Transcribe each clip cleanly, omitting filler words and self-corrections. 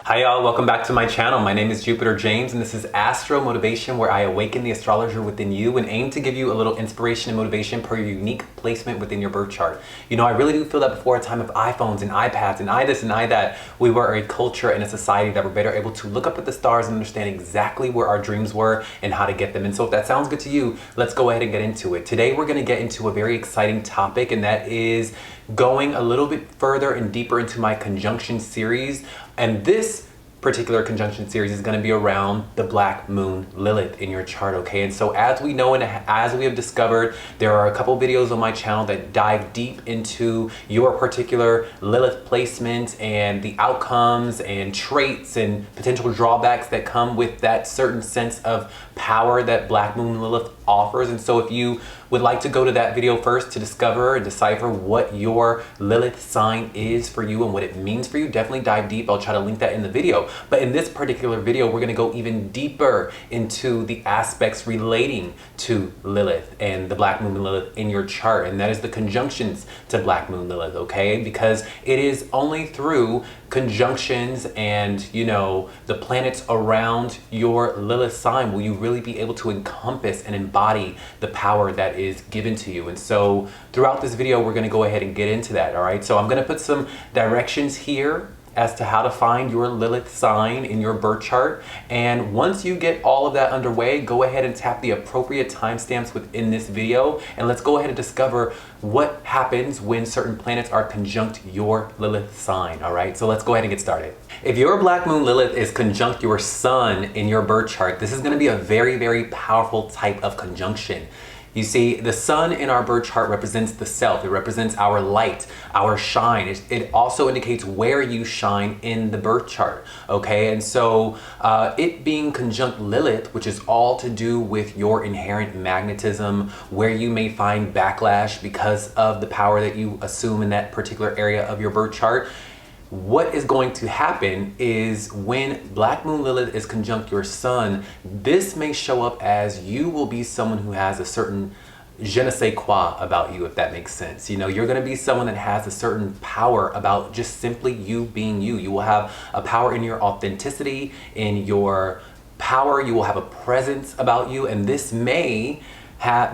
Hi y'all, welcome back to my channel. My name is Jupiter James and this is Astro Motivation, where I awaken the astrologer within you and aim to give you a little inspiration and motivation per your unique placement within your birth chart. You know, I really do feel that before a time of iPhones and iPads and this and that, we were a culture and a society that were better able to look up at the stars and understand exactly where our dreams were and how to get them. And so if that sounds good to you, let's go ahead and get into it. Today we're going to get into a very exciting topic, and that is going a little bit further and deeper into my conjunction series. And this particular conjunction series is going to be around the black moon Lilith in your chart, okay? And so as we know and as we have discovered, there are a couple videos on my channel that dive deep into your particular Lilith placement and the outcomes and traits and potential drawbacks that come with that certain sense of power that black moon Lilith offers. And so if you would like to go to that video first to discover and decipher what your Lilith sign is for you and what it means for you, definitely dive deep. I'll try to link that in the video. But in this particular video, we're going to go even deeper into the aspects relating to Lilith and the black moon Lilith in your chart, and that is the conjunctions to black moon Lilith, okay? Because it is only through conjunctions and, you know, the planets around your Lilith sign will you really be able to encompass and embody the power that is given to you. And so throughout this video, we're going to go ahead and get into that. All right, so I'm going to put some directions here as to how to find your Lilith sign in your birth chart. And once you get all of that underway, go ahead and tap the appropriate timestamps within this video, and let's go ahead and discover what happens when certain planets are conjunct your Lilith sign. All right, so let's go ahead and get started. If your black moon Lilith is conjunct your sun in your birth chart, this is going to be a very, very powerful type of conjunction. You see, the sun in our birth chart represents the self. It represents our light, our shine. It also indicates where you shine in the birth chart, okay? And so it being conjunct Lilith, which is all to do with your inherent magnetism, where you may find backlash because of the power that you assume in that particular area of your birth chart. What is going to happen is when black moon Lilith is conjunct your sun, this may show up as you will be someone who has a certain je ne sais quoi about you, if that makes sense. You know, you're going to be someone that has a certain power about just simply you being you. You will have a power in your authenticity, in your power. You will have a presence about you, and this may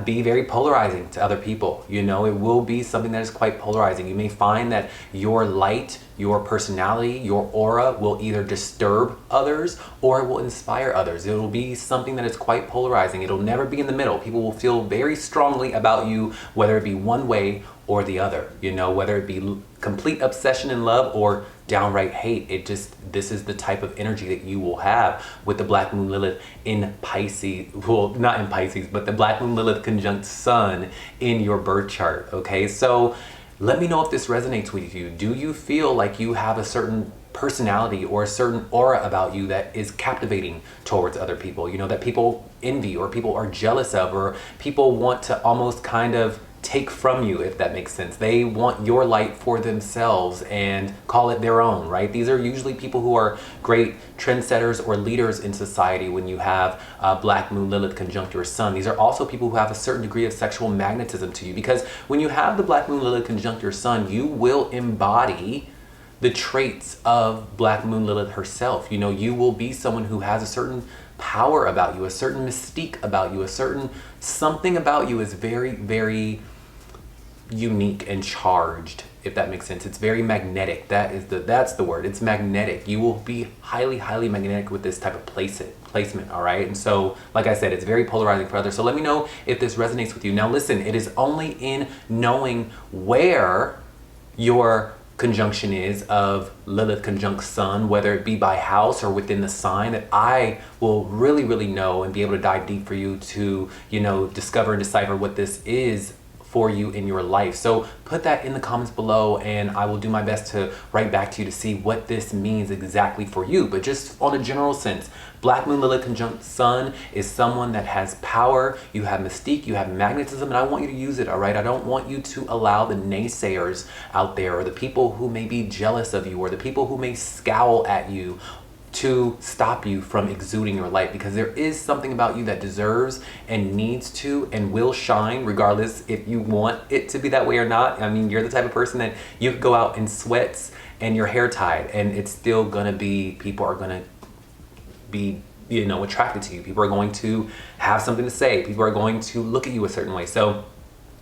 be very polarizing to other people. You know, it will be something that is quite polarizing. You may find that your light, your personality, your aura will either disturb others or it will inspire others. It will be something that is quite polarizing. It'll never be in the middle. People will feel very strongly about you, whether it be one way or the other, you know, whether it be complete obsession and love or downright hate. This is the type of energy that you will have with the black moon Lilith in Pisces. Well, not in Pisces, but the black moon Lilith conjunct sun in your birth chart, okay? So let me know if this resonates with you. Do you feel like you have a certain personality or a certain aura about you that is captivating towards other people, you know, that people envy or people are jealous of, or people want to almost kind of take from you, if that makes sense? They want your light for themselves and call it their own, right? These are usually people who are great trendsetters or leaders in society when you have black moon Lilith conjunct your sun. These are also people who have a certain degree of sexual magnetism to you, because when you have the black moon Lilith conjunct your sun, you will embody the traits of black moon Lilith herself. You know, you will be someone who has a certain power about you, a certain mystique about you, a certain something about you is very, very unique and charged, if that makes sense. It's very magnetic. That's the word. It's magnetic. You will be highly, highly magnetic with this type of placement, all right? And so, like I said, it's very polarizing for others. So let me know if this resonates with you. Now listen, it is only in knowing where your conjunction is of Lilith conjunct sun, whether it be by house or within the sign, that I will really, really know and be able to dive deep for you to, you know, discover and decipher what this is for you in your life. So put that in the comments below and I will do my best to write back to you to see what this means exactly for you. But just on a general sense, black moon Lilith conjunct sun is someone that has power, you have mystique, you have magnetism, and I want you to use it, all right? I don't want you to allow the naysayers out there, or the people who may be jealous of you, or the people who may scowl at you, to stop you from exuding your light, because there is something about you that deserves and needs to and will shine regardless if you want it to be that way or not. I mean, you're the type of person that you could go out in sweats and your hair tied and it's still gonna be, people are gonna be, you know, attracted to you. People are going to have something to say. People are going to look at you a certain way. So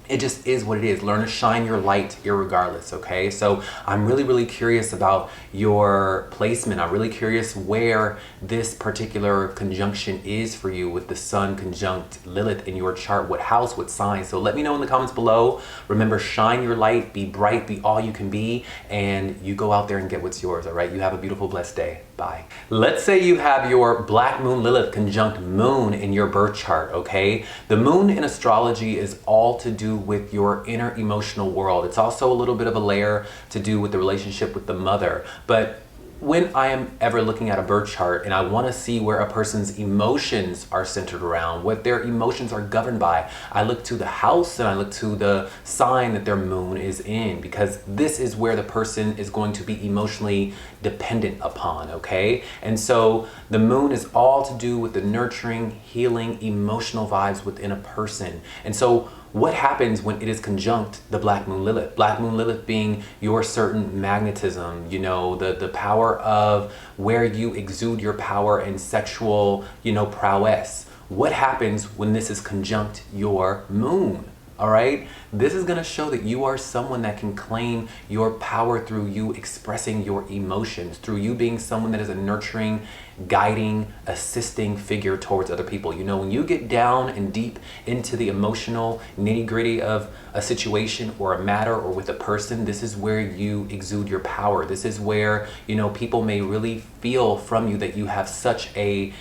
it just is what it is. Learn to shine your light irregardless, okay? So I'm really, really curious about your placement. I'm really curious where this particular conjunction is for you with the Sun conjunct Lilith in your chart, what house, what sign. So let me know in the comments below. Remember, shine your light, be bright, be all you can be, and you go out there and get what's yours, all right? You have a beautiful, blessed day. Bye. Let's say you have your Black Moon Lilith conjunct Moon in your birth chart, okay? The Moon in astrology is all to do with your inner emotional world. It's also a little bit of a layer to do with the relationship with the mother. But when I am ever looking at a birth chart and I want to see where a person's emotions are centered around, what their emotions are governed by, I look to the house and I look to the sign that their moon is in, because this is where the person is going to be emotionally dependent upon, okay? And so the moon is all to do with the nurturing, healing, emotional vibes within a person. And so what happens when it is conjunct the Black Moon Lilith? Black Moon Lilith being your certain magnetism, you know, the power of where you exude your power and sexual, you know, prowess. What happens when this is conjunct your moon? All right, this is going to show that you are someone that can claim your power through you expressing your emotions, through you being someone that is a nurturing, guiding, assisting figure towards other people. You know, when you get down and deep into the emotional nitty-gritty of a situation or a matter or with a person, this is where you exude your power. This is where, you know, people may really feel from you that you have such a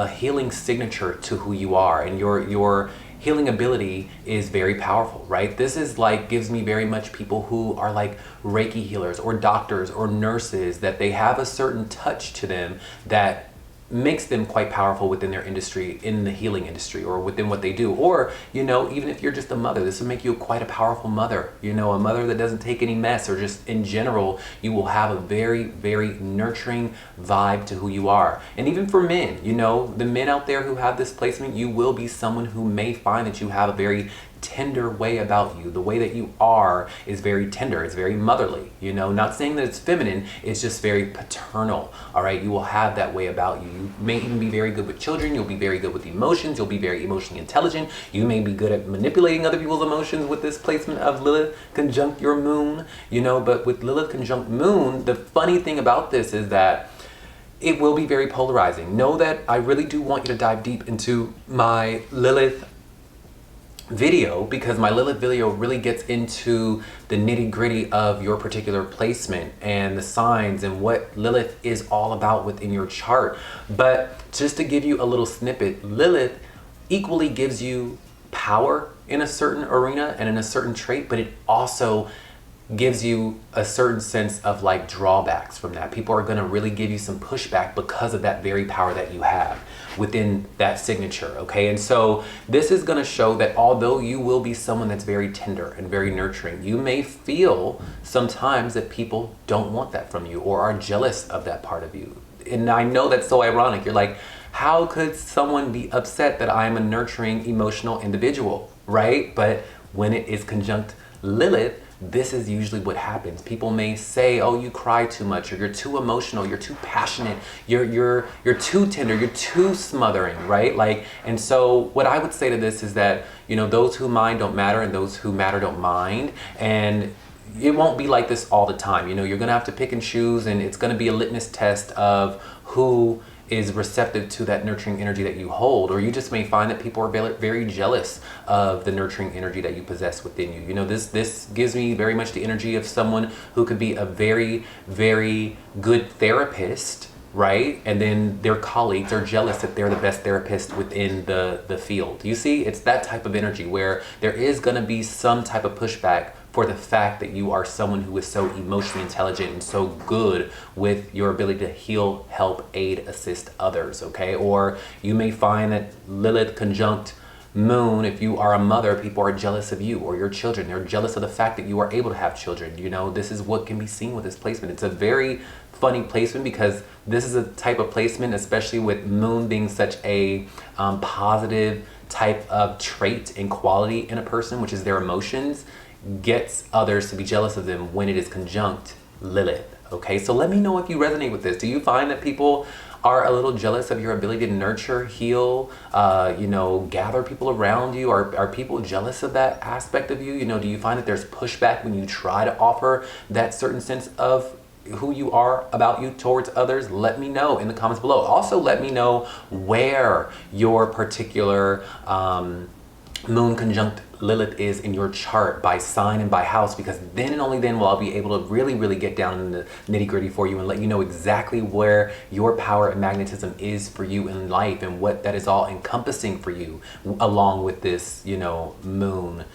healing signature to who you are, and your healing ability is very powerful, right? This is like, gives me very much people who are like Reiki healers or doctors or nurses, that they have a certain touch to them that makes them quite powerful within their industry, in the healing industry, or within what they do. Or, you know, even if you're just a mother, this will make you quite a powerful mother, you know, a mother that doesn't take any mess, or just in general, you will have a very, very nurturing vibe to who you are. And even for men, you know, the men out there who have this placement, you will be someone who may find that you have a very tender way about you. The way that you are is very tender. It's very motherly, you know, not saying that it's feminine, it's just very paternal. All right, you will have that way about you. You may even be very good with children. You'll be very good with emotions. You'll be very emotionally intelligent. You may be good at manipulating other people's emotions with this placement of Lilith conjunct your moon, you know. But with Lilith conjunct moon, the funny thing about this is that it will be very polarizing. Know that I really do want you to dive deep into my Lilith video, because my Lilith video really gets into the nitty-gritty of your particular placement and the signs and what Lilith is all about within your chart. But just to give you a little snippet, Lilith equally gives you power in a certain arena and in a certain trait, but it also gives you a certain sense of like drawbacks from that. People are going to really give you some pushback because of that very power that you have within that signature, okay? And so this is going to show that although you will be someone that's very tender and very nurturing, you may feel sometimes that people don't want that from you or are jealous of that part of you. And I know that's so ironic. You're like, how could someone be upset that I'm a nurturing, emotional individual, right? But when it is conjunct Lilith, this is usually what happens. People may say, oh, you cry too much, or you're too emotional, you're too passionate, you're too tender, you're too smothering, right? Like, and so what I would say to this is that, you know, those who mind don't matter, and those who matter don't mind. And it won't be like this all the time. You know, you're gonna have to pick and choose, and it's gonna be a litmus test of who is receptive to that nurturing energy that you hold. Or you just may find that people are very jealous of the nurturing energy that you possess within you. You know, this gives me very much the energy of someone who could be a very, very good therapist, right? And then their colleagues are jealous that they're the best therapist within the field. You see, it's that type of energy where there is gonna be some type of pushback for the fact that you are someone who is so emotionally intelligent and so good with your ability to heal, help, aid, assist others, okay? Or you may find that Lilith conjunct Moon, if you are a mother, people are jealous of you or your children. They're jealous of the fact that you are able to have children. You know, this is what can be seen with this placement. It's a very funny placement because this is a type of placement, especially with Moon being such a positive type of trait and quality in a person, which is their emotions, gets others to be jealous of them when it is conjunct Lilith. Okay, so let me know if you resonate with this. Do you find that people are a little jealous of your ability to nurture, heal, you know, gather people around you? Are people jealous of that aspect of you? You know, do you find that there's pushback when you try to offer that certain sense of who you are about you towards others? Let me know in the comments below. Also, let me know where your particular Moon conjunct Lilith is in your chart by sign and by house, because then and only then will I be able to really get down in the nitty-gritty for you and let you know exactly where your power and magnetism is for you in life and what that is all encompassing for you, along with this, you know, Moon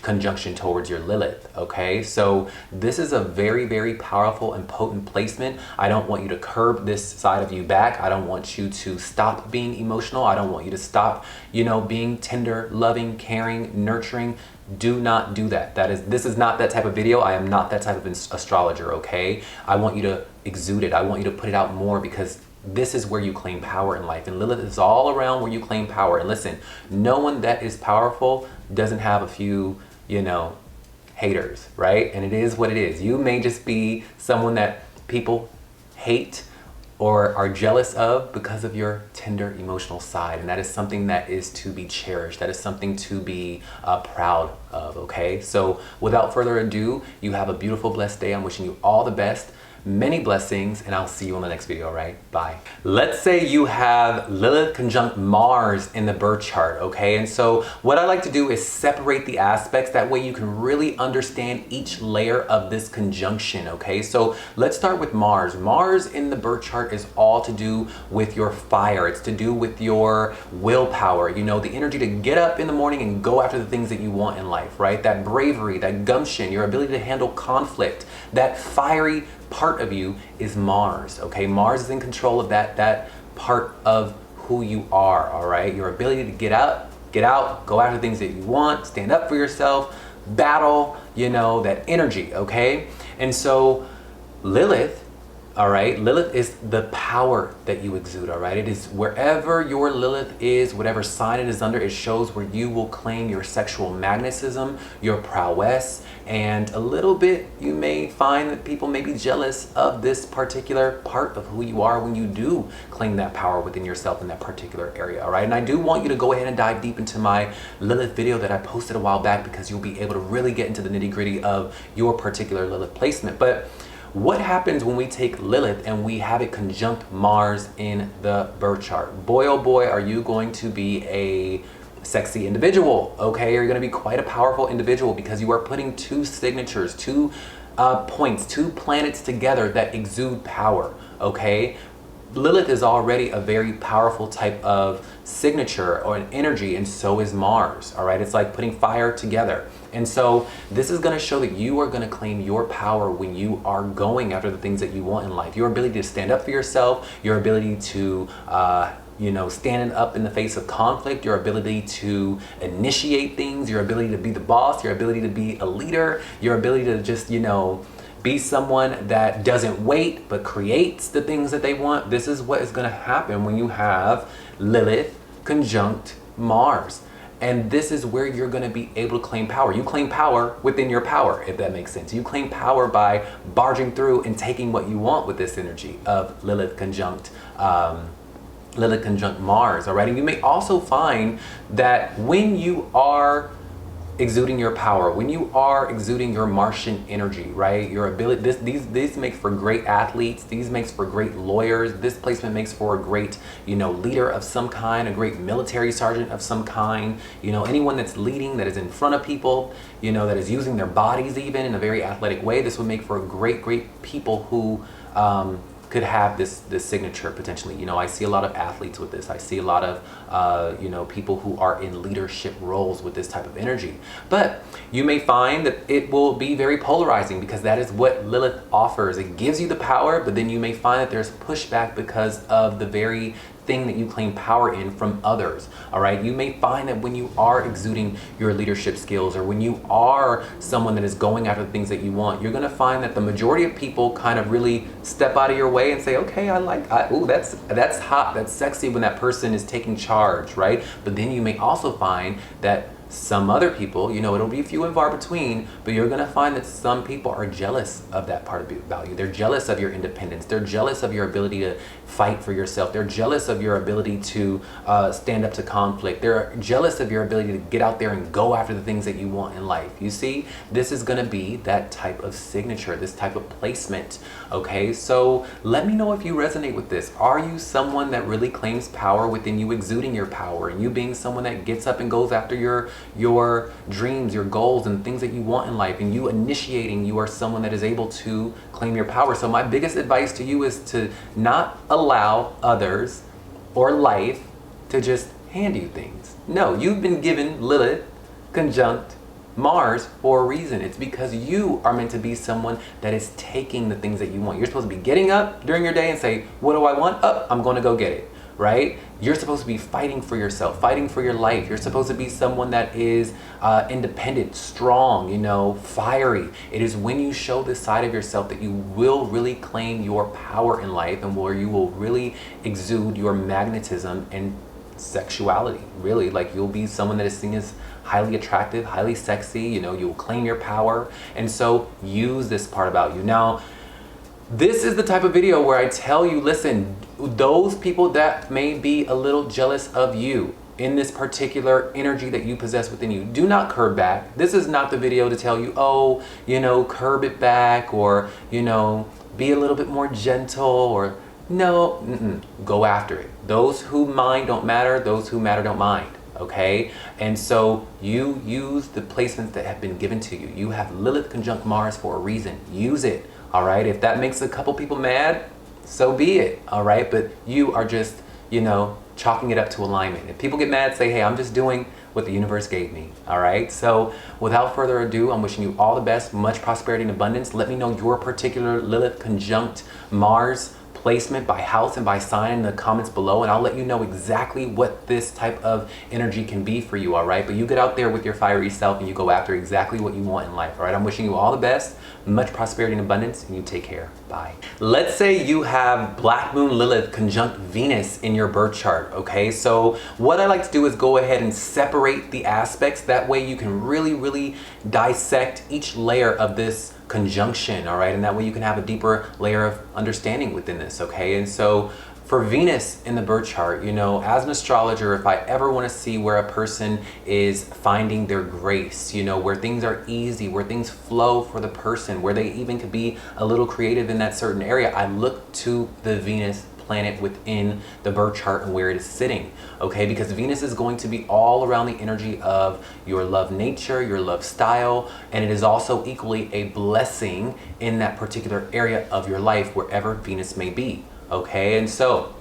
conjunction towards your Lilith. Okay, so this is a very powerful and potent placement. I don't want you to curb this side of you back. I don't want you to stop being emotional. I don't want you to stop, you know, being tender, loving, caring, nurturing. Do not do that. This is not that type of video. I am not that type of astrologer. Okay, I want you to exude it. I want you to put it out more, because this is where you claim power in life, and Lilith is all around where you claim power. And listen, no one that is powerful doesn't have a few, you know, haters, right? And it is what it is. You may just be someone that people hate or are jealous of because of your tender emotional side, and that is something that is to be cherished. That is something to be proud of. Okay, so without further ado, you have a beautiful, blessed day. I'm wishing you all the best. Many blessings, and I'll see you on the next video, right? Bye. Let's say you have Lilith conjunct Mars in the birth chart, okay? And so what I like to do is separate the aspects. That way you can really understand each layer of this conjunction, okay? So let's start with Mars. Mars in the birth chart is all to do with your fire. It's to do with your willpower, you know, the energy to get up in the morning and go after the things that you want in life, right? That bravery, that gumption, your ability to handle conflict, that fiery part of you is Mars. Okay, Mars is in control of that part of who you are. All right, your ability to get out, go after things that you want, stand up for yourself, battle, you know, that energy. Okay, and so Lilith, all right, Lilith is the power that you exude. All right, it is wherever your Lilith is, whatever sign it is under, it shows where you will claim your sexual magnetism, your prowess, and a little bit you may find that people may be jealous of this particular part of who you are when you do claim that power within yourself in that particular area. All right, and I do want you to go ahead and dive deep into my Lilith video that I posted a while back, because you'll be able to really get into the nitty-gritty of your particular Lilith placement. But what happens when we take Lilith and we have it conjunct Mars in the birth chart? Boy, oh boy, are you going to be a sexy individual, okay? You're going to be quite a powerful individual, because you are putting two signatures, two points, two planets together that exude power, okay? Lilith is already a very powerful type of signature or an energy, and so is Mars, all right? It's like putting fire together. And so this is going to show that you are going to claim your power when you are going after the things that you want in life. Your ability to stand up for yourself, your ability to you know, standing up in the face of conflict, your ability to initiate things, your ability to be the boss, your ability to be a leader, your ability to just, you know, be someone that doesn't wait but creates the things that they want. This is what is going to happen when you have Lilith conjunct Mars. And this is where you're going to be able to claim power. You claim power within your power, if that makes sense. You claim power by barging through and taking what you want with this energy of Lilith conjunct Mars, all right? And you may also find that when you are exuding your power, when you are exuding your Martian energy, right? Your ability, these makes for great athletes, these makes for great lawyers, this placement makes for a great, you know, leader of some kind, a great military sergeant of some kind, you know, anyone that's leading, that is in front of people, you know, that is using their bodies even in a very athletic way. This would make for a great people who could have this signature potentially. You know, I see a lot of athletes with this. I see a lot of you know, people who are in leadership roles with this type of energy. But you may find that it will be very polarizing, because that is what Lilith offers. It gives you the power, but then you may find that there's pushback because of the very thing that you claim power in from others. All right, you may find that when you are exuding your leadership skills, or when you are someone that is going after the things that you want, you're going to find that the majority of people kind of really step out of your way and say, okay, ooh, that's hot, that's sexy when that person is taking charge, right? But then you may also find that some other people, you know, it'll be few and far between, but you're going to find that some people are jealous of that part about you. They're jealous of your independence. They're jealous of your ability to fight for yourself. They're jealous of your ability to stand up to conflict. They're jealous of your ability to get out there and go after the things that you want in life. You see, this is going to be that type of signature, this type of placement. Okay, so let me know if you resonate with this. Are you someone that really claims power within you, exuding your power, and you being someone that gets up and goes after your dreams, your goals, and things that you want in life, and you initiating, you are someone that is able to claim your power? So my biggest advice to you is to not allow others or life to just hand you things. No, you've been given Lilith conjunct Mars for a reason. It's because you are meant to be someone that is taking the things that you want. You're supposed to be getting up during your day and say, what do I want? I'm going to go get it. Right? You're supposed to be fighting for yourself, fighting for your life. You're supposed to be someone that is independent, strong, you know, fiery. It is when you show this side of yourself that you will really claim your power in life, and where you will really exude your magnetism and sexuality. Really, like, you'll be someone that is seen as highly attractive, highly sexy, you know, you'll claim your power. And so use this part about you. Now, this is the type of video where I tell you, listen, those people that may be a little jealous of you in this particular energy that you possess within you, do not curb back. This is not the video to tell you, oh, you know, curb it back, or, you know, be a little bit more gentle, or no, go after it. Those who mind don't matter, those who matter don't mind. Okay, and so you use the placements that have been given to you. You have Lilith conjunct Mars for a reason. Use it. All right, if that makes a couple people mad, so be it. All right, but you are just, you know, chalking it up to alignment. If people get mad, say, hey, I'm just doing what the universe gave me. All right, so without further ado, I'm wishing you all the best, much prosperity and abundance. Let me know your particular Lilith conjunct Mars placement by house and by sign in the comments below, and I'll let you know exactly what this type of energy can be for you. All right, but you get out there with your fiery self and you go after exactly what you want in life. All right, I'm wishing you all the best, much prosperity and abundance, and you take care. Bye. Let's say you have Black Moon Lilith conjunct Venus in your birth chart. Okay, so what I like to do is go ahead and separate the aspects. That way you can really dissect each layer of this conjunction. All right, and that way you can have a deeper layer of understanding within this. Okay, and so for Venus in the birth chart, you know, as an astrologer, if I ever want to see where a person is finding their grace, you know, where things are easy, where things flow for the person, where they even could be a little creative in that certain area, I look to the Venus planet within the birth chart and where it is sitting. Okay, because Venus is going to be all around the energy of your love nature, your love style, and it is also equally a blessing in that particular area of your life, wherever Venus may be. Okay, and so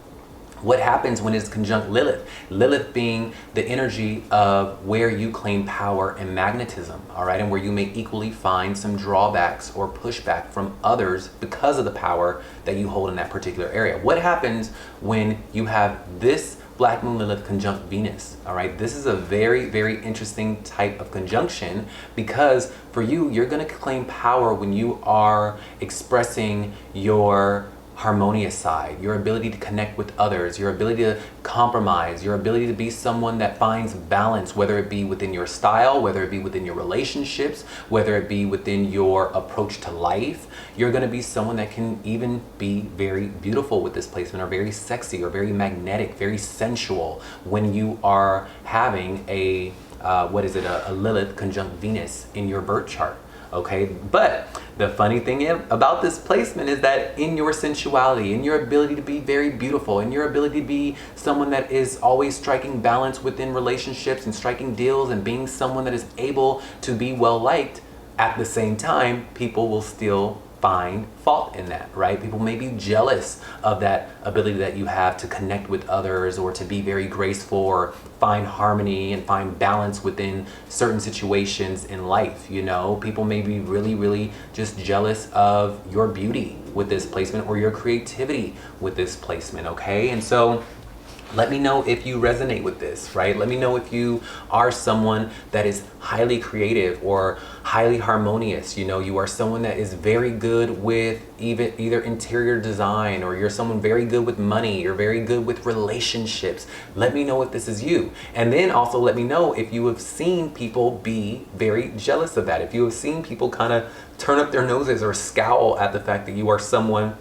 what happens when it's conjunct Lilith? Lilith being the energy of where you claim power and magnetism, all right, and where you may equally find some drawbacks or pushback from others because of the power that you hold in that particular area. What happens when you have this Black Moon Lilith conjunct Venus? All right, this is a very interesting type of conjunction, because for you, you're going to claim power when you are expressing your harmonious side, your ability to connect with others, your ability to compromise, your ability to be someone that finds balance, whether it be within your style, whether it be within your relationships, whether it be within your approach to life. You're going to be someone that can even be very beautiful with this placement, or very sexy, or very magnetic, very sensual when you are having a a Lilith conjunct Venus in your birth chart. Okay, but the funny thing about this placement is that in your sensuality, in your ability to be very beautiful, in your ability to be someone that is always striking balance within relationships and striking deals and being someone that is able to be well liked, at the same time, people will still find fault in that, right? People may be jealous of that ability that you have to connect with others, or to be very graceful, or find harmony and find balance within certain situations in life. You know, people may be really just jealous of your beauty with this placement, or your creativity with this placement. Okay, and so Let me know if you resonate with this, right? Let me know if you are someone that is highly creative or highly harmonious. You know, you are someone that is very good with either interior design, or you're someone very good with money, you're very good with relationships. Let me know if this is you. And then also let me know if you have seen people be very jealous of that. If you have seen people kind of turn up their noses or scowl at the fact that you are someone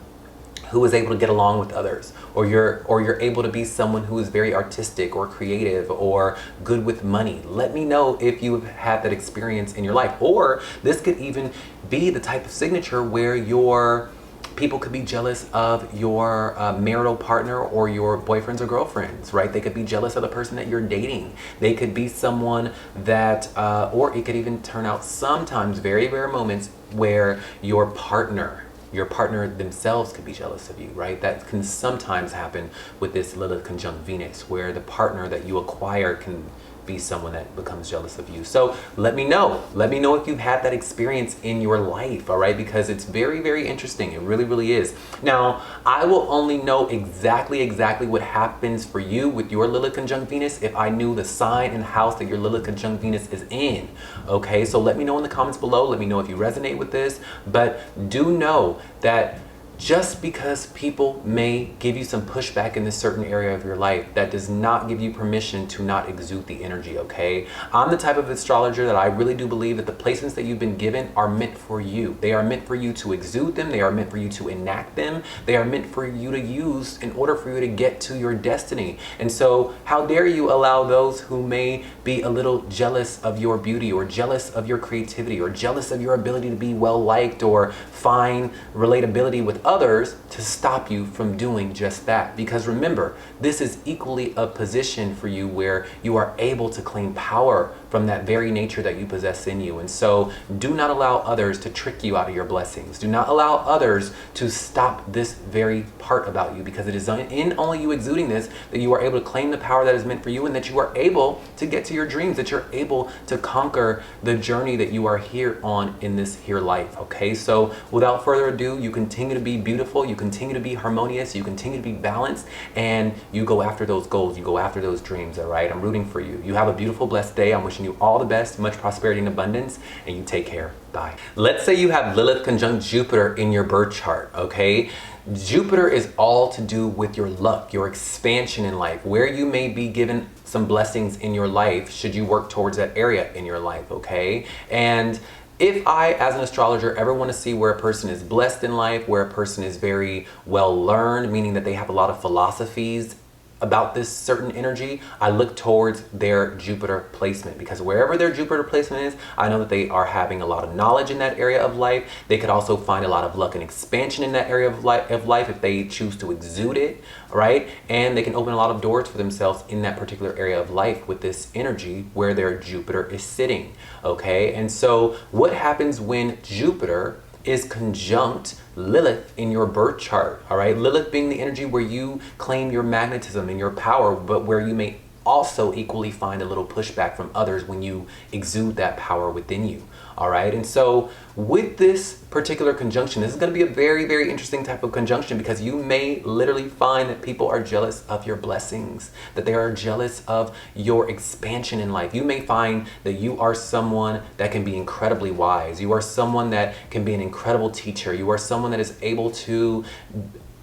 who is able to get along with others, or you're able to be someone who is very artistic or creative or good with money. Let me know if you've had that experience in your life. Or this could even be the type of signature where your people could be jealous of your marital partner or your boyfriends or girlfriends, right? They could be jealous of the person that you're dating. They could be someone that, or it could even turn out sometimes, very rare moments, where your partner themselves could be jealous of you, right? That can sometimes happen with this Lilith conjunct Venus, where the partner that you acquire can be someone that becomes jealous of you. So let me know if you've had that experience in your life, all right? Because it's very, very interesting. It really, really is. Now, I will only know exactly what happens for you with your Lilith conjunct Venus if I knew the sign and house that your Lilith conjunct Venus is in, okay? So let me know in the comments below. Let me know if you resonate with this, but do know that just because people may give you some pushback in this certain area of your life, that does not give you permission to not exude the energy, okay? I'm the type of astrologer that I really do believe that the placements that you've been given are meant for you. They are meant for you to exude them. They are meant for you to enact them. They are meant for you to use in order for you to get to your destiny. And so how dare you allow those who may be a little jealous of your beauty, or jealous of your creativity, or jealous of your ability to be well liked or find relatability with others, to stop you from doing just that. Because remember, this is equally a position for you where you are able to claim power from that very nature that you possess in you. And so do not allow others to trick you out of your blessings. Do not allow others to stop this very part about you, because it is in only you exuding this that you are able to claim the power that is meant for you, and that you are able to get to your dreams, that you're able to conquer the journey that you are here on in this here life, okay? So without further ado, you continue to be beautiful, you continue to be harmonious, you continue to be balanced, and you go after those goals, you go after those dreams, all right? I'm rooting for you. You have a beautiful, blessed day. I'm wishing you all the best, much prosperity and abundance, and you take care. Bye. Let's say you have Lilith conjunct Jupiter in your birth chart, okay? Jupiter is all to do with your luck, your expansion in life, where you may be given some blessings in your life should you work towards that area in your life, okay? And if I, as an astrologer, ever want to see where a person is blessed in life, where a person is very well learned, meaning that they have a lot of philosophies about this certain energy, I look towards their Jupiter placement, because wherever their Jupiter placement is, I know that they are having a lot of knowledge in that area of life. They could also find a lot of luck and expansion in that area of life if they choose to exude it, right? And they can open a lot of doors for themselves in that particular area of life with this energy where their Jupiter is sitting, okay? And so what happens when Jupiter is conjunct Lilith in your birth chart, all right? Lilith being the energy where you claim your magnetism and your power, but where you may also equally find a little pushback from others when you exude that power within you, all right? And so with this particular conjunction, this is going to be a very, very interesting type of conjunction, because you may literally find that people are jealous of your blessings, that they are jealous of your expansion in life. You may find that you are someone that can be incredibly wise. You are someone that can be an incredible teacher. You are someone that is able to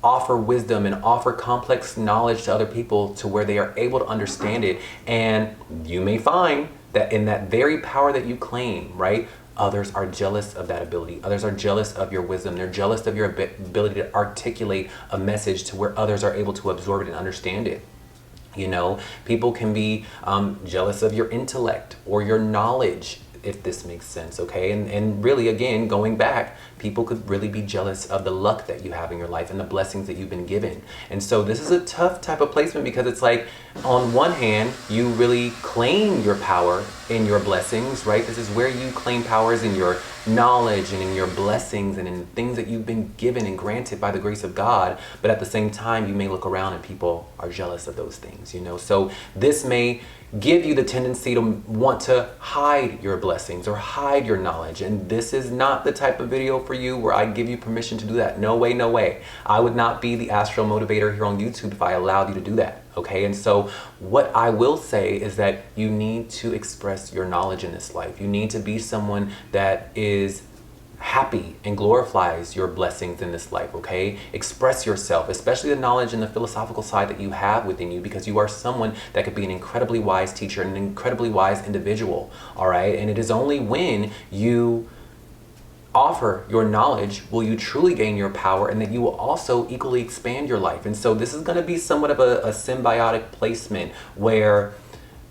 offer wisdom and offer complex knowledge to other people to where they are able to understand it. And you may find that in that very power that you claim, right, others are jealous of that ability. Others are jealous of your wisdom. They're jealous of your ability to articulate a message to where others are able to absorb it and understand it. You know, people can be jealous of your intellect or your knowledge, if this makes sense, okay? And really, again, going back, people could really be jealous of the luck that you have in your life and the blessings that you've been given. And so this is a tough type of placement, because it's like, on one hand, you really claim your power in your blessings, right? This is where you claim powers in your knowledge and in your blessings and in things that you've been given and granted by the grace of God. But at the same time, you may look around and people are jealous of those things, you know? So this may give you the tendency to want to hide your blessings or hide your knowledge. And this is not the type of video for you where I give you permission to do that. No way, no way. I would not be the Astro Motivator here on YouTube if I allowed you to do that. okay? And so what I will say is that you need to express your knowledge in this life. You need to be someone that is happy and glorifies your blessings in this life, okay? Express yourself, especially the knowledge and the philosophical side that you have within you, because you are someone that could be an incredibly wise teacher and an incredibly wise individual, all right? And it is only when you offer your knowledge will you truly gain your power, and that you will also equally expand your life. And so this is going to be somewhat of a symbiotic placement where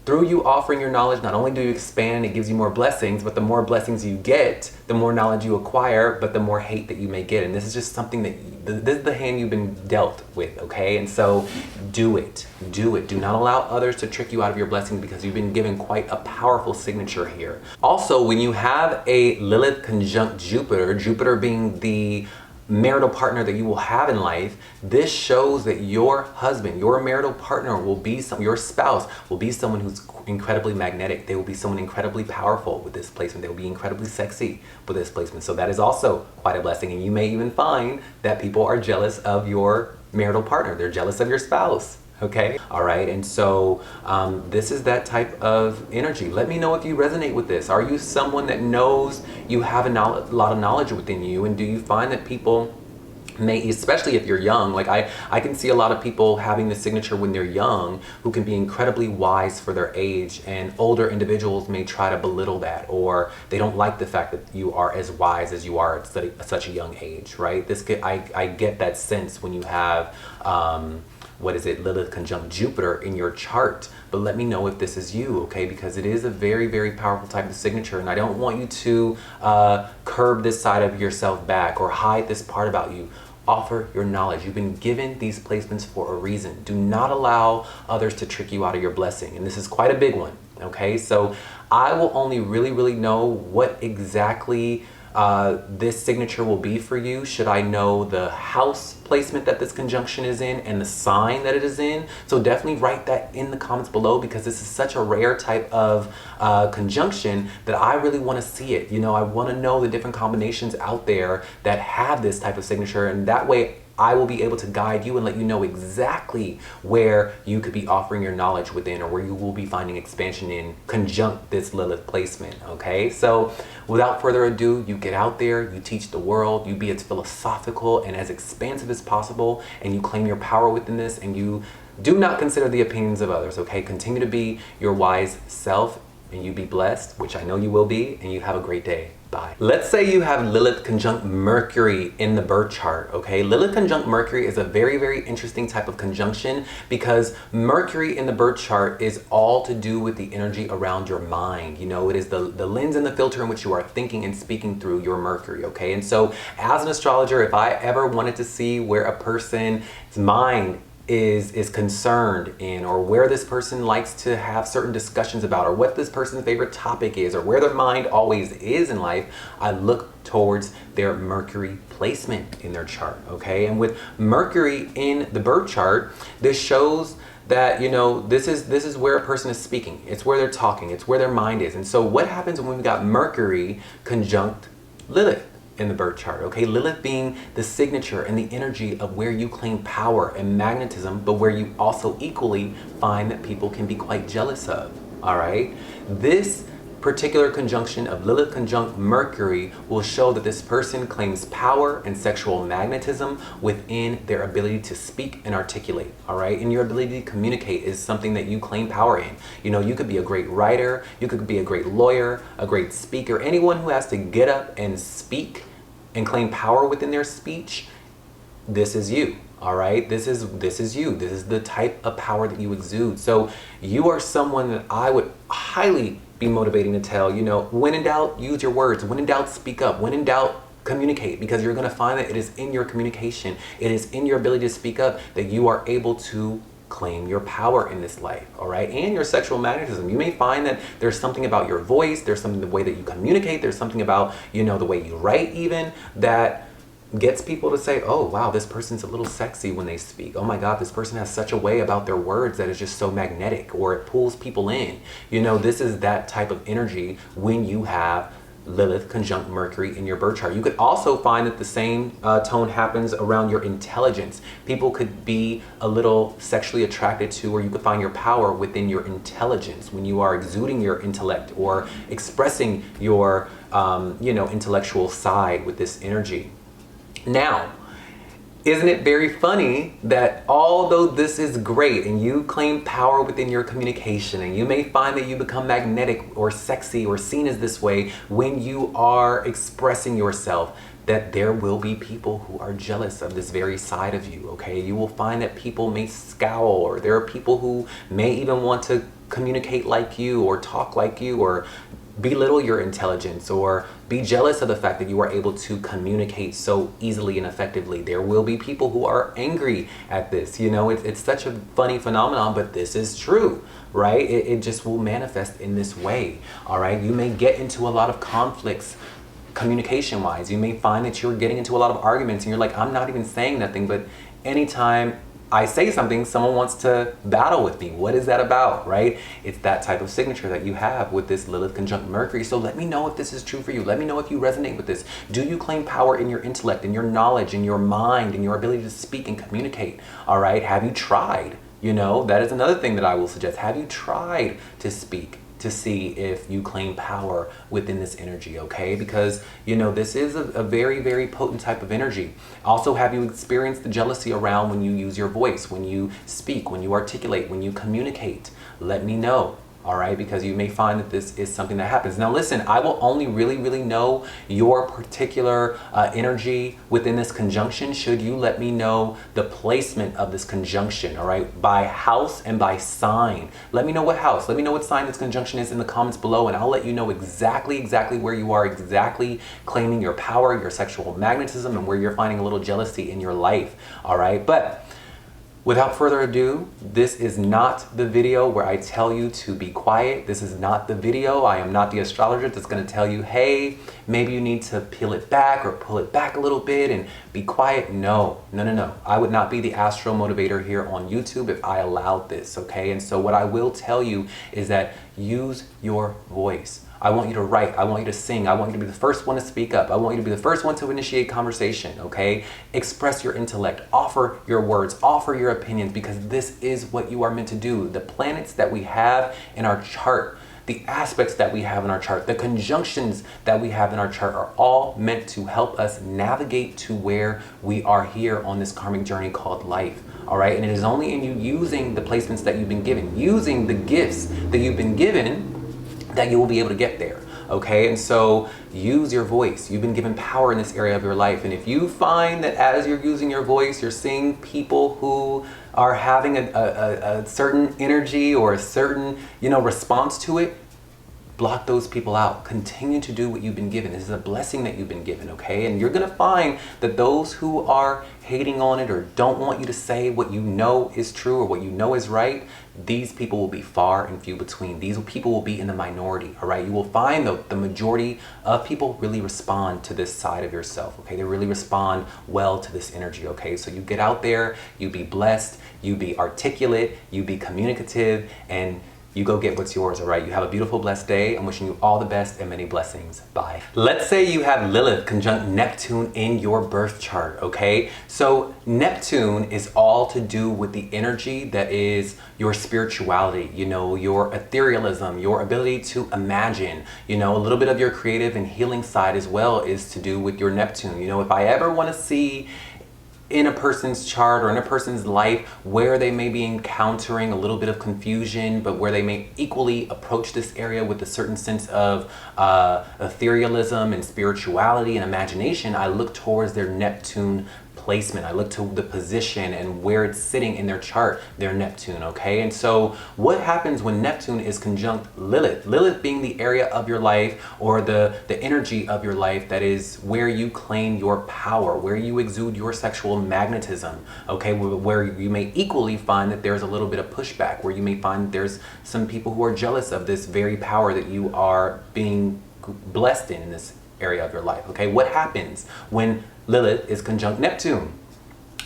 through you offering your knowledge, not only do you expand, it gives you more blessings, but the more blessings you get, the more knowledge you acquire, but the more hate that you may get. And this is just something that, this is the hand you've been dealt with, okay? And so do it. Do it. Do not allow others to trick you out of your blessings, because you've been given quite a powerful signature here. Also, when you have a Lilith conjunct Jupiter, Jupiter being the marital partner that you will have in life, this shows that your husband, your marital partner will be your spouse will be someone who's incredibly magnetic. They will be someone incredibly powerful with this placement. They will be incredibly sexy with this placement. So that is also quite a blessing. And you may even find that people are jealous of your marital partner. They're jealous of your spouse. Okay, all right, and so this is that type of energy. Let me know if you resonate with this. Are you someone that knows you have a lot of knowledge within you, and do you find that people may, especially if you're young, like I can see a lot of people having the signature when they're young who can be incredibly wise for their age, and older individuals may try to belittle that, or they don't like the fact that you are as wise as you are at such a young age, right? I get that sense when you have what is it, Lilith conjunct Jupiter in your chart. But let me know if this is you, okay? Because it is a very, very powerful type of signature, and I don't want you to curb this side of yourself back or hide this part about you. Offer your knowledge. You've been given these placements for a reason. Do not allow others to trick you out of your blessing. And this is quite a big one, okay? So I will only really know what exactly this signature will be for you should I know the house placement that this conjunction is in and the sign that it is in. So definitely write that in the comments below, because this is such a rare type of conjunction that I really want to see it. You know, I want to know the different combinations out there that have this type of signature, and that way I will be able to guide you and let you know exactly where you could be offering your knowledge within, or where you will be finding expansion in conjunct this Lilith placement, okay? So without further ado, you get out there, you teach the world, you be as philosophical and as expansive as possible, and you claim your power within this, and you do not consider the opinions of others, okay? Continue to be your wise self, and you be blessed, which I know you will be, and you have a great day. Bye. Let's say you have Lilith conjunct Mercury in the birth chart, okay? Lilith conjunct Mercury is a very, very interesting type of conjunction, because Mercury in the birth chart is all to do with the energy around your mind. You know, it is the lens and the filter in which you are thinking and speaking through your Mercury, okay? And so as an astrologer, if I ever wanted to see where a person's mind is concerned in, or where this person likes to have certain discussions about, or what this person's favorite topic is, or where their mind always is in life, I look towards their Mercury placement in their chart, okay? And with Mercury in the birth chart, this shows that, you know, this is where a person is speaking. It's where they're talking. It's where their mind is. And so what happens when we've got Mercury conjunct Lilith in the birth chart, okay? Lilith being the signature and the energy of where you claim power and magnetism, but where you also equally find that people can be quite jealous of, all right? This particular conjunction of Lilith conjunct Mercury will show that this person claims power and sexual magnetism within their ability to speak and articulate, all right? And your ability to communicate is something that you claim power in. You know, you could be a great writer, you could be a great lawyer, a great speaker, anyone who has to get up and speak and claim power within their speech. This is you, all right? This is you. This is the type of power that you exude. So you are someone that I would highly be motivating to tell, you know, when in doubt, use your words. When in doubt, speak up. When in doubt, communicate, because you're going to find that it is in your communication, it is in your ability to speak up, that you are able to claim your power in this life, all right? And your sexual magnetism. You may find that there's something about your voice, there's something the way that you communicate, there's something about, you know, the way you write even, that gets people to say, oh wow, this person's a little sexy when they speak. Oh my God, this person has such a way about their words that is just so magnetic, or it pulls people in. You know, this is that type of energy when you have Lilith conjunct Mercury in your birth chart. You could also find that the same tone happens around your intelligence. People could be a little sexually attracted to, or you could find your power within your intelligence when you are exuding your intellect or expressing your, intellectual side with this energy. Now, isn't it very funny that although this is great and you claim power within your communication and you may find that you become magnetic or sexy or seen as this way when you are expressing yourself, that there will be people who are jealous of this very side of you, okay? You will find that people may scowl, or there are people who may even want to communicate like you or talk like you or belittle your intelligence or be jealous of the fact that you are able to communicate so easily and effectively. There will be people who are angry at this. It's such a funny phenomenon, but this is true, right? It just will manifest in this way, all right? You may get into a lot of conflicts communication wise. You may find that you're getting into a lot of arguments and you're like, I'm not even saying nothing, but anytime I say something, someone wants to battle with me. What is that about, right? It's that type of signature that you have with this Lilith conjunct Mercury. So let me know if this is true for you. Let me know if you resonate with this. Do you claim power in your intellect, in your knowledge, in your mind, in your ability to speak and communicate, all right? Have you tried? That is another thing that I will suggest. Have you tried to speak to see if you claim power within this energy, okay? Because, this is a very, very potent type of energy. Also, have you experienced the jealousy around when you use your voice, when you speak, when you articulate, when you communicate? Let me know. All right, because you may find that this is something that happens. Now listen, I will only really know your particular energy within this conjunction should you let me know the placement of this conjunction, all right, by house and by sign. Let me know what house, let me know what sign this conjunction is in the comments below, and I'll let you know exactly where you are, exactly claiming your power, your sexual magnetism, and where you're finding a little jealousy in your life, all right? But without further ado, this is not the video where I tell you to be quiet. This is not the video. I am not the astrologer that's going to tell you, hey, maybe you need to peel it back or pull it back a little bit and be quiet. No. I would not be the Astro Motivator here on YouTube if I allowed this, okay? And so what I will tell you is that use your voice. I want you to write, I want you to sing, I want you to be the first one to speak up, I want you to be the first one to initiate conversation, okay? Express your intellect, offer your words, offer your opinions, because this is what you are meant to do. The planets that we have in our chart, the aspects that we have in our chart, the conjunctions that we have in our chart are all meant to help us navigate to where we are here on this karmic journey called life. All right, and it is only in you using the placements that you've been given, using the gifts that you've been given, that you will be able to get there, okay? And so use your voice. You've been given power in this area of your life. And if you find that as you're using your voice, you're seeing people who are having a certain energy or a certain, response to it, block those people out. Continue to do what you've been given. This is a blessing that you've been given, okay? And you're gonna find that those who are hating on it or don't want you to say what you know is true or what you know is right, these people will be far and few between. These people will be in the minority, all right? You will find though the majority of people really respond to this side of yourself, okay? They really respond well to this energy, okay? So you get out there, you be blessed, you be articulate, you be communicative, and you go get what's yours, all right? You have a beautiful, blessed day. I'm wishing you all the best and many blessings. Bye. Let's say you have Lilith conjunct Neptune in your birth chart, okay? So Neptune is all to do with the energy that is your spirituality, your etherealism, your ability to imagine, a little bit of your creative and healing side as well is to do with your Neptune. If I ever want to see in a person's chart or in a person's life where they may be encountering a little bit of confusion, but where they may equally approach this area with a certain sense of etherealism and spirituality and imagination, I look towards their Neptune placement. I look to the position and where it's sitting in their chart, their Neptune, okay? And so what happens when Neptune is conjunct Lilith? Lilith being the area of your life or the energy of your life that is where you claim your power, where you exude your sexual magnetism, okay? Where you may equally find that there's a little bit of pushback, where you may find that there's some people who are jealous of this very power that you are being blessed in this area of your life, okay? What happens when Lilith is conjunct Neptune?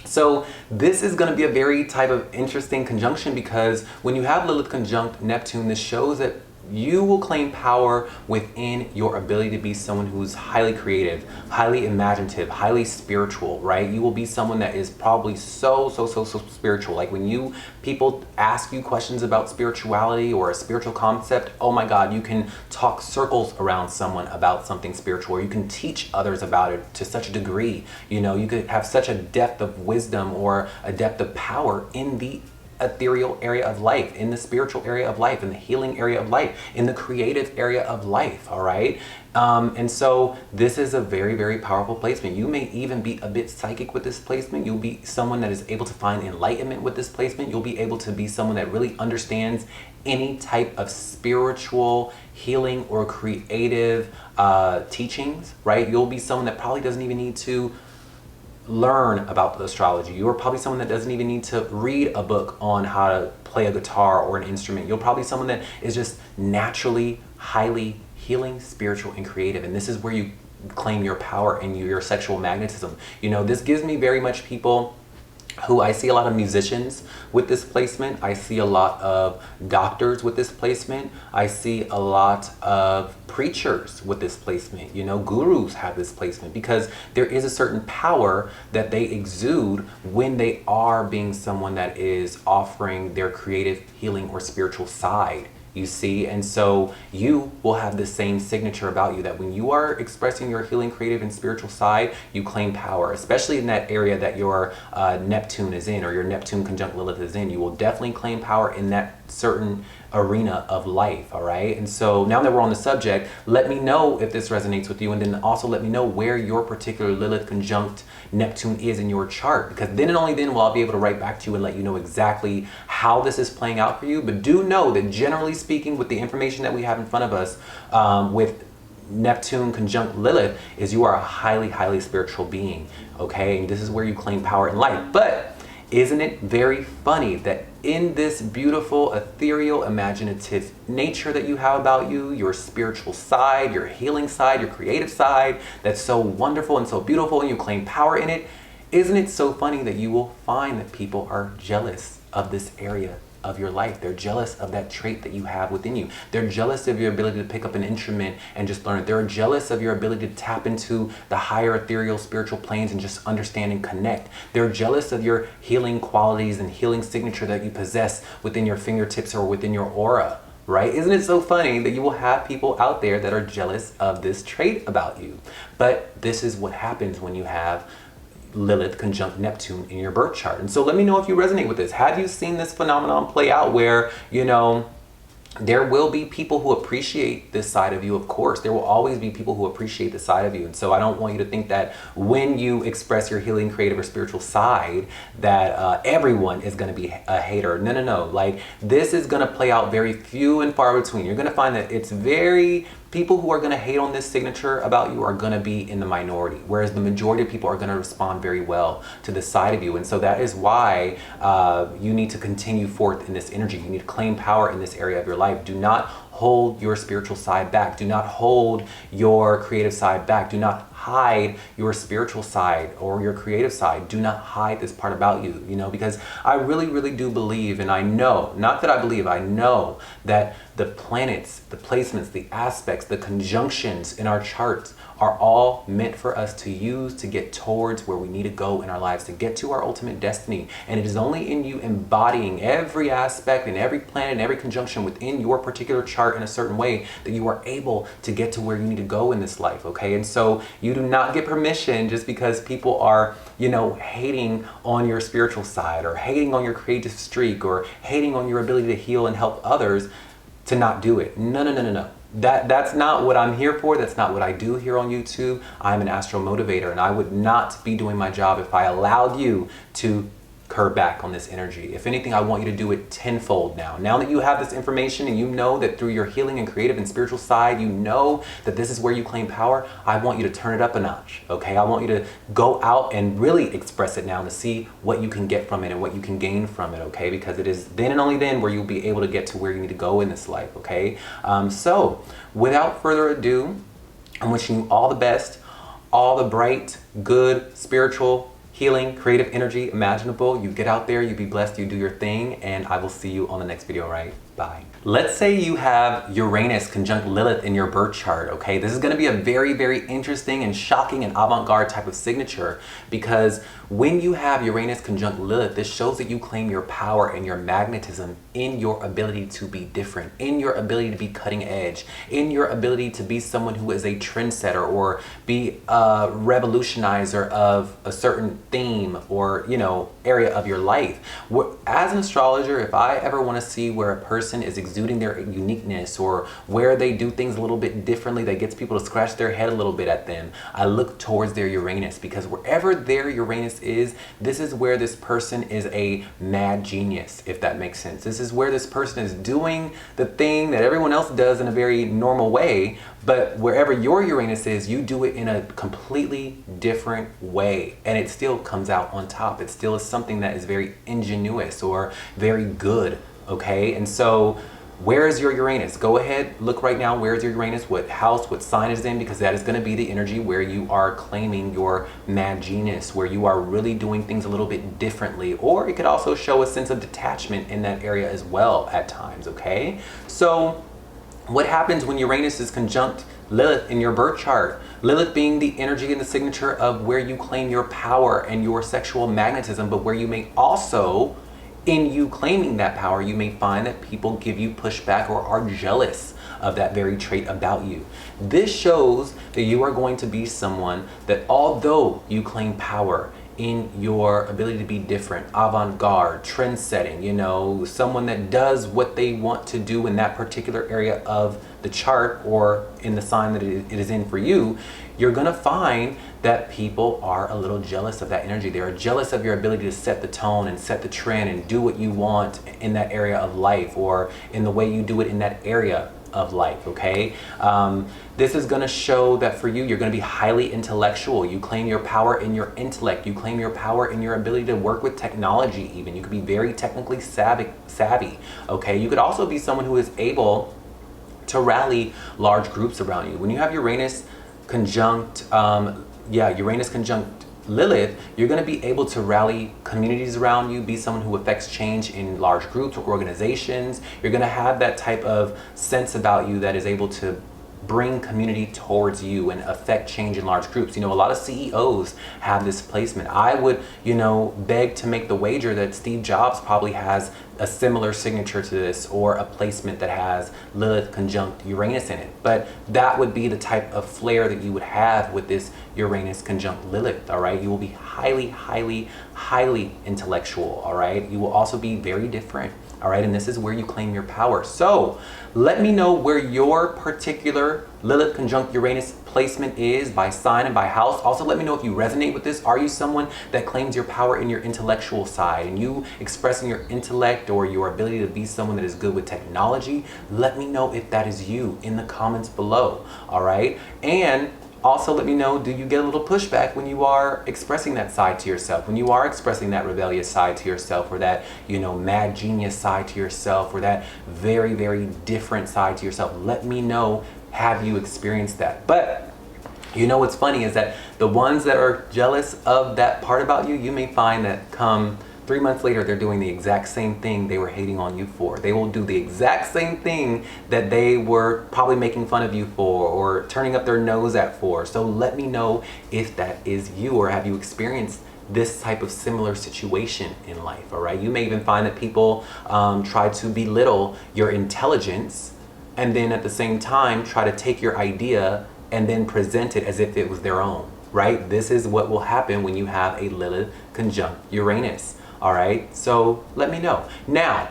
So this is going to be a very type of interesting conjunction, because when you have Lilith conjunct Neptune, this shows that you will claim power within your ability to be someone who's highly creative, highly imaginative, highly spiritual, right? You will be someone that is probably so spiritual. Like when people ask you questions about spirituality or a spiritual concept, oh my God, you can talk circles around someone about something spiritual, or you can teach others about it to such a degree. You know, you could have such a depth of wisdom or a depth of power in the ethereal area of life, in the spiritual area of life, in the healing area of life, in the creative area of life, all right? And so this is a very powerful placement. You may even be a bit psychic with this placement. You'll be someone that is able to find enlightenment with this placement. You'll be able to be someone that really understands any type of spiritual healing or creative teachings, right? You'll be someone that probably doesn't even need to learn about the astrology. You're probably someone that doesn't even need to read a book on how to play a guitar or an instrument. You're probably someone that is just naturally highly healing, spiritual, and creative. And this is where you claim your power and your sexual magnetism. You know, this gives me very much people who I see a lot of musicians with this placement. I see a lot of doctors with this placement. I see a lot of preachers with this placement. You know, gurus have this placement because there is a certain power that they exude when they are being someone that is offering their creative, healing, or spiritual side. You see, and so you will have the same signature about you, that when you are expressing your healing, creative, and spiritual side, you claim power, especially in that area that your Neptune is in, or your Neptune conjunct Lilith is in. You will definitely claim power in that certain arena of life, all right? And so now that we're on the subject, let me know if this resonates with you, and then also let me know where your particular Lilith conjunct Neptune is in your chart, because then and only then will I be able to write back to you and let you know exactly how this is playing out for you. But do know that generally speaking, with the information that we have in front of us, with Neptune conjunct Lilith, is you are a highly spiritual being, okay? And this is where you claim power in life. But isn't it very funny that in this beautiful, ethereal, imaginative nature that you have about you, your spiritual side, your healing side, your creative side, that's so wonderful and so beautiful, and you claim power in it, isn't it so funny that you will find that people are jealous of this area of your life? They're jealous of that trait that you have within you. They're jealous of your ability to pick up an instrument and just learn it. They're jealous of your ability to tap into the higher ethereal spiritual planes and just understand and connect. They're jealous of your healing qualities and healing signature that you possess within your fingertips or within your aura, right? Isn't it so funny that you will have people out there that are jealous of this trait about you? But this is what happens when you have Lilith conjunct Neptune in your birth chart. And so let me know if you resonate with this. Have you seen this phenomenon play out where, you know, there will be people who appreciate this side of you, of course. There will always be people who appreciate this side of you. And so I don't want you to think that when you express your healing, creative, or spiritual side, that everyone is going to be a hater. No. Like, this is going to play out very few and far between. You're going to find that it's people who are going to hate on this signature about you are going to be in the minority, whereas the majority of people are going to respond very well to this side of you. And so that is why you need to continue forth in this energy. You need to claim power in this area of your life. Do not hold your spiritual side back. Do not hold your creative side back. Do not hide your spiritual side or your creative side. Do not hide this part about you, you know, because I really do believe, and I know, not that I believe, I know that the planets, the placements, the aspects, the conjunctions in our charts are all meant for us to use to get towards where we need to go in our lives, to get to our ultimate destiny. And it is only in you embodying every aspect and every planet and every conjunction within your particular chart in a certain way that you are able to get to where you need to go in this life, okay? And so you do not get permission just because people are, you know, hating on your spiritual side or hating on your creative streak or hating on your ability to heal and help others to not do it. No. That's not what I'm here for. That's not what I do here on YouTube. I'm an Astro Motivator, and I would not be doing my job if I allowed you to curb back on this energy. If anything, I want you to do it tenfold now. Now that you have this information and you know that through your healing and creative and spiritual side, you know that this is where you claim power, I want you to turn it up a notch, okay? I want you to go out and really express it now to see what you can get from it and what you can gain from it, okay? Because it is then and only then where you'll be able to get to where you need to go in this life, okay? So without further ado, I'm wishing you all the best, all the bright, good, spiritual, healing, creative energy imaginable. You get out there, you be blessed, you do your thing, and I will see you on the next video, right? Bye. Let's say you have Uranus conjunct Lilith in your birth chart, okay? This is gonna be a very, very interesting and shocking and avant-garde type of signature, because when you have Uranus conjunct Lilith, this shows that you claim your power and your magnetism in your ability to be different, in your ability to be cutting edge, in your ability to be someone who is a trendsetter or be a revolutionizer of a certain theme or, you know, area of your life. As an astrologer, if I ever want to see where a person is exuding their uniqueness or where they do things a little bit differently that gets people to scratch their head a little bit at them, I look towards their Uranus, because wherever their Uranus is, this is where this person is a mad genius, if that makes sense. This is where this person is doing the thing that everyone else does in a very normal way, but wherever your Uranus is, you do it in a completely different way, and it still comes out on top. It still is something that is very ingenuous or very good, okay? And so where is your Uranus? Go ahead, look right now, where is your Uranus, what house, what sign is it in, because that is going to be the energy where you are claiming your mad genius, where you are really doing things a little bit differently, or it could also show a sense of detachment in that area as well at times, okay? So what happens when Uranus is conjunct Lilith in your birth chart? Lilith being the energy and the signature of where you claim your power and your sexual magnetism, but where you may also, in you claiming that power, you may find that people give you pushback or are jealous of that very trait about you. This shows that you are going to be someone that, although you claim power in your ability to be different, avant-garde, trend-setting, you know, someone that does what they want to do in that particular area of the chart or in the sign that it is in for you, you're gonna find that people are a little jealous of that energy. They are jealous of your ability to set the tone and set the trend and do what you want in that area of life, or in the way you do it in that area of life, okay? This is gonna show that for you, you're gonna be highly intellectual. You claim your power in your intellect. You claim your power in your ability to work with technology even. You could be very technically savvy, okay? You could also be someone who is able to rally large groups around you. When you have Uranus conjunct, Uranus conjunct Lilith, you're going to be able to rally communities around you, be someone who affects change in large groups or organizations. You're going to have that type of sense about you that is able to bring community towards you and affect change in large groups. You know, a lot of CEOs have this placement. I would, you know, beg to make the wager that Steve Jobs probably has a similar signature to this, or a placement that has Lilith conjunct Uranus in it. But that would be the type of flair that you would have with this Uranus conjunct Lilith, all right? You will be highly, highly, highly intellectual, all right? You will also be very different, all right? And this is where you claim your power. So let me know where your particular Lilith conjunct Uranus placement is by sign and by house. Also, let me know if you resonate with this. Are you someone that claims your power in your intellectual side and you expressing your intellect or your ability to be someone that is good with technology? Let me know if that is you in the comments below, all right? And also let me know, do you get a little pushback when you are expressing that side to yourself, when you are expressing that rebellious side to yourself, or that, you know, mad genius side to yourself, or that very, very different side to yourself? Let me know, have you experienced that? But you know what's funny is that the ones that are jealous of that part about you, you may find that come 3 months later, they're doing the exact same thing they were hating on you for. They will do the exact same thing that they were probably making fun of you for or turning up their nose at for. So let me know if that is you, or have you experienced this type of similar situation in life, all right? You may even find that people try to belittle your intelligence, and then at the same time try to take your idea and then present it as if it was their own, right? This is what will happen when you have a Lilith conjunct Uranus. All right, so let me know. Now,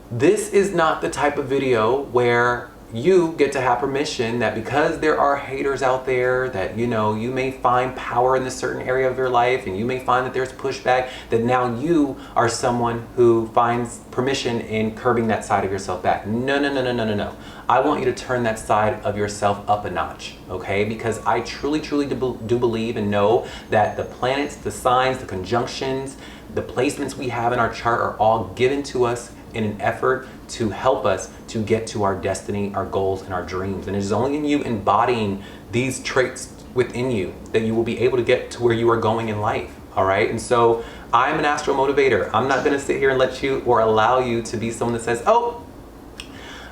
this is not the type of video where you get to have permission that, because there are haters out there, that, you know, you may find power in this certain area of your life and you may find that there's pushback, that now you are someone who finds permission in curbing that side of yourself back. No, no, no, no, no, no, no. I want you to turn that side of yourself up a notch, okay? Because I truly, truly do believe and know that the planets, the signs, the conjunctions, the placements we have in our chart are all given to us in an effort to help us to get to our destiny, our goals, and our dreams. And it is only in you embodying these traits within you that you will be able to get to where you are going in life, all right? And so I'm an astro motivator. I'm not gonna sit here and let you or allow you to be someone that says, oh,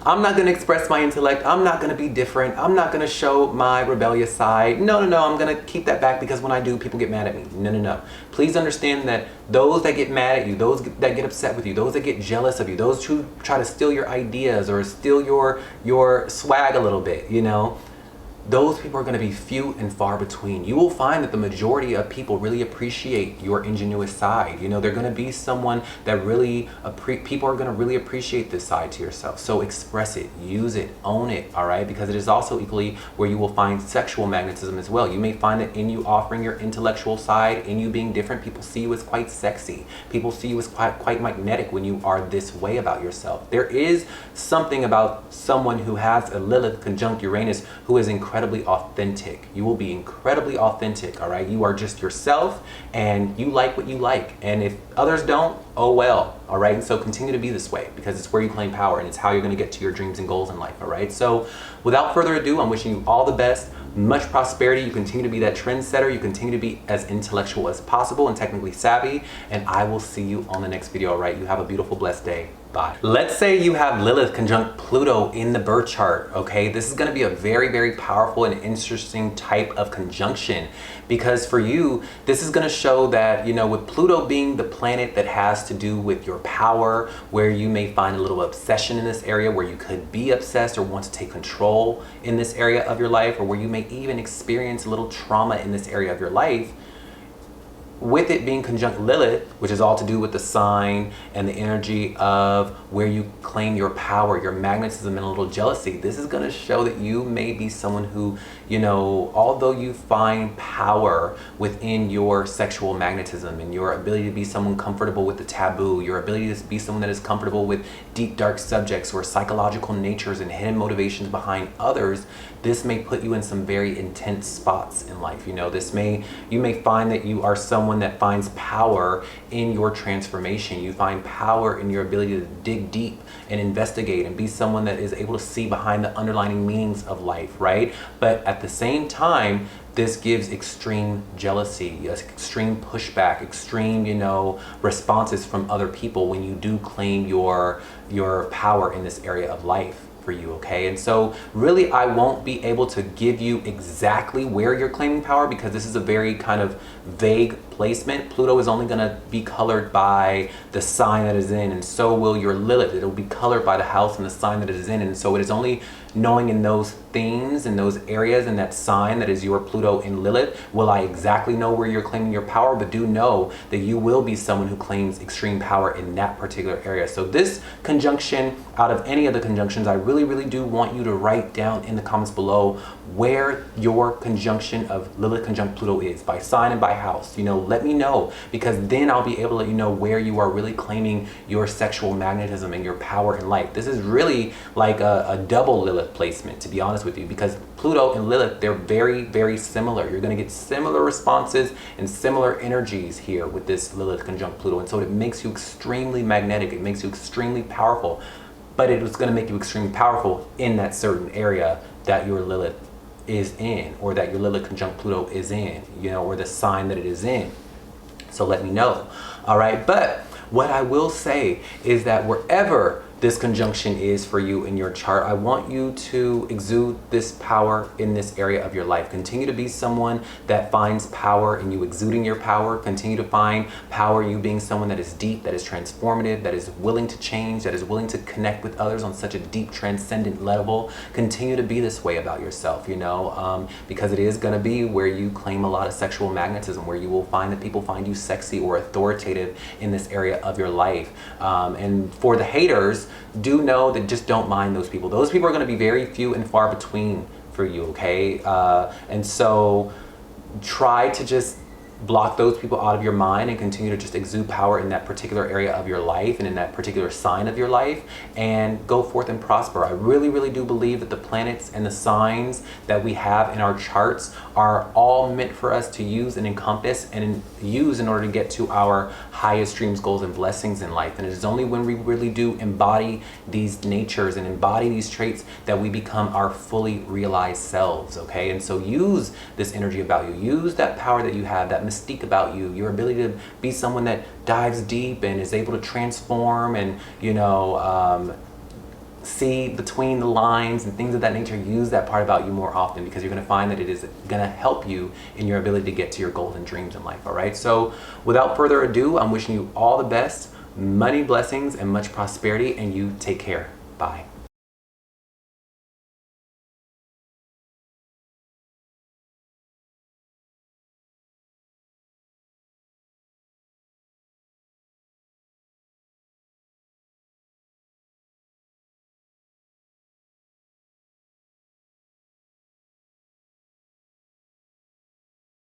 I'm not going to express my intellect. I'm not going to be different. I'm not going to show my rebellious side. No, no, no. I'm going to keep that back because when I do, people get mad at me. No, no, no. Please understand that those that get mad at you, those that get upset with you, those that get jealous of you, those who try to steal your ideas or steal your swag a little bit, you know, those people are going to be few and far between. You will find that the majority of people really appreciate your ingenuous side. You know, they're going to be someone that really, people are going to really appreciate this side to yourself. So express it, use it, own it, all right? Because it is also equally where you will find sexual magnetism as well. You may find that in you offering your intellectual side, in you being different, people see you as quite sexy. People see you as quite magnetic when you are this way about yourself. There is something about someone who has a Lilith conjunct Uranus who is incredibly authentic. You will be incredibly authentic, all right? You are just yourself and you like what you like. And if others don't, oh well, all right? And so continue to be this way because it's where you claim power and it's how you're gonna get to your dreams and goals in life, all right? So without further ado, I'm wishing you all the best, much prosperity. You continue to be that trendsetter. You continue to be as intellectual as possible and technically savvy. And I will see you on the next video, all right? You have a beautiful, blessed day. Bye. Let's say you have Lilith conjunct Pluto in the birth chart, okay? This is gonna be a very, very powerful and interesting type of conjunction because for you, this is gonna show that, you know, with Pluto being the planet that has to do with your power, where you may find a little obsession in this area, where you could be obsessed or want to take control in this area of your life, or where you may even experience a little trauma in this area of your life. With it being conjunct Lilith, which is all to do with the sign and the energy of where you claim your power, your magnetism, and a little jealousy, this is going to show that you may be someone who, you know, although you find power within your sexual magnetism and your ability to be someone comfortable with the taboo, your ability to be someone that is comfortable with deep, dark subjects or psychological natures and hidden motivations behind others, this may put you in some very intense spots in life. You know, you may find that you are someone that finds power in your transformation. You find power in your ability to dig deep and investigate and be someone that is able to see behind the underlying meanings of life, right? But at the same time, this gives extreme jealousy, extreme pushback, extreme, you know, responses from other people when you do claim your power in this area of life for you, okay? And so really I won't be able to give you exactly where you're claiming power because this is a very kind of vague placement. Pluto is only going to be colored by the sign that is in, and so will your Lilith. It'll be colored by the house and the sign that it is in, and so it is only knowing in those themes and those areas and that sign that is your Pluto in Lilith will I exactly know where you're claiming your power, but do know that you will be someone who claims extreme power in that particular area. So this conjunction, out of any of the conjunctions, I really, really do want you to write down in the comments below where your conjunction of Lilith conjunct Pluto is, by sign and by house. You know, let me know, because then I'll be able to let you know where you are really claiming your sexual magnetism and your power in life. This is really like a double Lilith placement, to be honest with you, because Pluto and Lilith, they're very, very similar. You're going to get similar responses and similar energies here with this Lilith conjunct Pluto, and so it makes you extremely magnetic. It makes you extremely powerful, but it is going to make you extremely powerful in that certain area that your Lilith is in, or that your Lilith conjunct Pluto is in, you know, or the sign that it is in. So let me know. All right, but what I will say is that wherever this conjunction is for you in your chart, I want you to exude this power in this area of your life. Continue to be someone that finds power in you exuding your power. Continue to find power in you being someone that is deep, that is transformative, that is willing to change, that is willing to connect with others on such a deep, transcendent level. Continue to be this way about yourself, you know, because it is going to be where you claim a lot of sexual magnetism, where you will find that people find you sexy or authoritative in this area of your life. And for the haters, do know that just don't mind those people. Those people are going to be very few and far between for you, okay? And so try to just block those people out of your mind and continue to just exude power in that particular area of your life and in that particular sign of your life, and go forth and prosper. I really, really do believe that the planets and the signs that we have in our charts are all meant for us to use and encompass and use in order to get to our highest dreams, goals, and blessings in life. And it is only when we really do embody these natures and embody these traits that we become our fully realized selves, okay? And so use this energy about you. Use that power that you have, that mystique about you, your ability to be someone that dives deep and is able to transform and, you know, see between the lines and things of that nature, use that part about you more often, because you're going to find that it is going to help you in your ability to get to your goals and dreams in life. All right. So without further ado, I'm wishing you all the best, money, blessings, and much prosperity, and you take care. Bye.